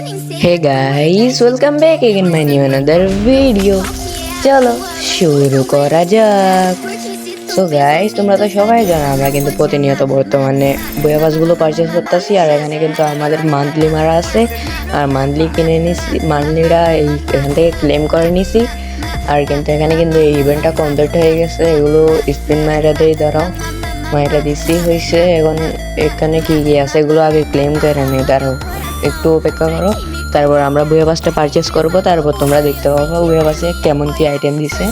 Hey guys, welcome back again my new another video. চলো শুরু করা যাক। সো গাইস, তোমরা তো সবাই জানো আমরা কিন্তু প্রতিনিয়ত বর্তমানে বইয়া পাসগুলো পারচেস করতেছি, আর এখানে কিন্তু আমাদের মান্থলি মারা আছে, আর মান্থলি কিনে নিছি, মান্থলিটা এখান থেকে ক্লেম করে নিছি। আর কিন্তু এখানে কিন্তু এই ইভেন্টটা কমপ্লিট হয়ে গেছে। এগুলো স্পিন মাইরা দেই, দাঁড়াও মাইরা দিছি হয়েছে। এখন এখানে কি কি আছে এগুলো আগে ক্লেম করে নিই, দাঁড়াও একটু অপেক্ষা করো। তারপর আমরা বইয়া পাসটা পারচেস করবো, তারপর তোমরা দেখতে পাবো বইয়া পাসে কেমন কি আইটেম দিছে।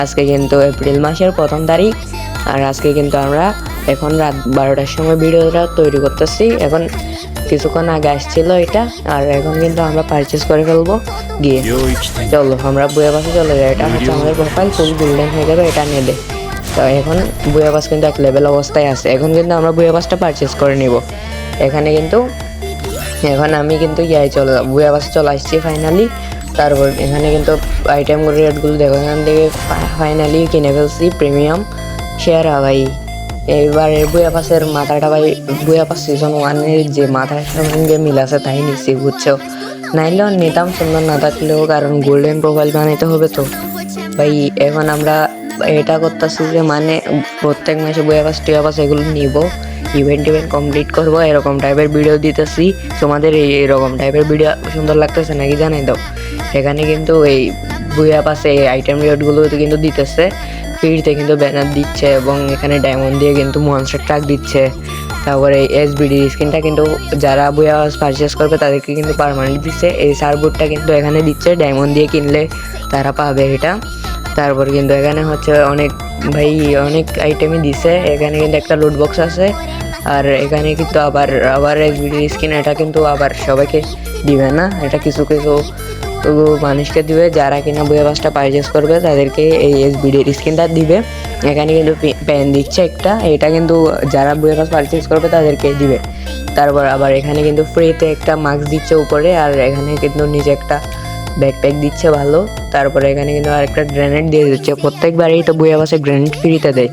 আজকে কিন্তু এপ্রিল মাসের 1 তারিখ, আর আজকে কিন্তু আমরা এখন রাত 12টার সময় ভিডিওটা তৈরি করতেছি। এখন কিছুক্ষণ আগে আসছিল এটা, আর এখন কিন্তু আমরা পারচেস করে ফেলবো গিয়ে। চলো আমরা বইয়া পাসে চলে যাই। এটা হচ্ছে আমাদের প্রোফাইল ফুল গোল্ডেন হয়ে যাবে এটা নিলে। তো এখন বইয়া পাস কিন্তু এক লেভেল অবস্থায় আছে। এখন কিন্তু আমরা বইয়া পাসটা পারচেস করে নিব। এখানে কিন্তু এখন আমি কিন্তু বইয়া পাসে চলে আসছি ফাইনালি। তারপর এখানে কিন্তু আইটেমগুলো রেটগুলো দেখো, এখান থেকে ফাইনালি কিনে ফেলছি প্রিমিয়াম শেয়ার। ভাই এবারে বইয়া পাসের মাথাটা, ভাই বইয়া পাস সিজন 1-এর যে মাথার সঙ্গে মিল আছে তাই নিচ্ছি, বুঝছো? নাইলেও নিতাম সুন্দর না থাকলেও, কারণ গোল্ডেন প্রোফাইল বানাইতে হবে তো ভাই। এখন আমরা এটা করতেছি যে মানে প্রত্যেক মাসে বইয়া পাস টিয়া পাস এগুলো নিব, ইভেন্ট কমপ্লিট করবো, এরকম টাইপের ভিডিও দিতেছি। তোমাদের এইরকম টাইপের ভিডিও সুন্দর লাগতেছে নাকি জানাই দাও। এখানে কিন্তু এই বইয়া পাশে আইটেম রেটগুলো কিন্তু দিতেছে ফ্রিতে, কিন্তু ব্যানার দিচ্ছে, এবং এখানে ডায়মন্ড দিয়ে কিন্তু মনস্টার ট্রাক দিচ্ছে। তারপরে এসবিডি স্ক্রিনটা কিন্তু যারা বইয়া পাস পারচেস করবে তাদেরকে কিন্তু পার্মানেন্ট দিচ্ছে। এই সার্বোর্ডটা কিন্তু এখানে দিচ্ছে, ডায়মন্ড দিয়ে কিনলে তারা পাবে এটা। তারপর কিন্তু এখানে হচ্ছে অনেক আইটেমই দিছে। এখানে কিন্তু একটা লুট বক্স আছে, আর এখানে কিন্তু আবার এসবিডি স্কিন, এটা কিন্তু আবার সবাইকে দিবে না, এটা কিছু কিছু মানুষকে দিবে। যারা কিনা বইয়া পাসটা পারচেস করবে তাদেরকে এই এসবিডির স্কিনটা দিবে। এখানে কিন্তু প্যান দিচ্ছে একটা, এটা কিন্তু যারা বইয়া পাস পারচেস করবে তাদেরকে দিবে। তারপর আবার এখানে কিন্তু ফ্রিতে একটা মাস্ক দিচ্ছে উপরে, আর এখানে কিন্তু নিচে একটা ব্যাকপ্যাক দিচ্ছে ভালো। তারপরে এখানে কিন্তু আরেকটা গ্রেনেড দিয়ে দিচ্ছে। প্রত্যেকবারই তো বইয়া পাসে গ্রেনেড ফ্রিতে দেয়,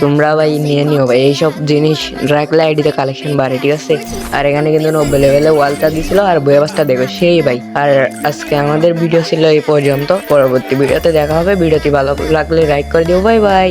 তোমরা ভাই নিয়ে নিও ভাই, এইসব জিনিস রাখলে আইডিতে কালেকশন বাড়ে, ঠিক আছে? আর এখানে কিন্তু 90 লেভেলে ওয়ালটা দিছিল, আর বইয়া পাসটা দেখো সেই ভাই। আর আজকে আমাদের ভিডিও ছিল এই পর্যন্ত, পরবর্তী ভিডিওতে দেখা হবে। ভিডিওটি ভালো লাগলে লাইক করে দিও, বাই বাই।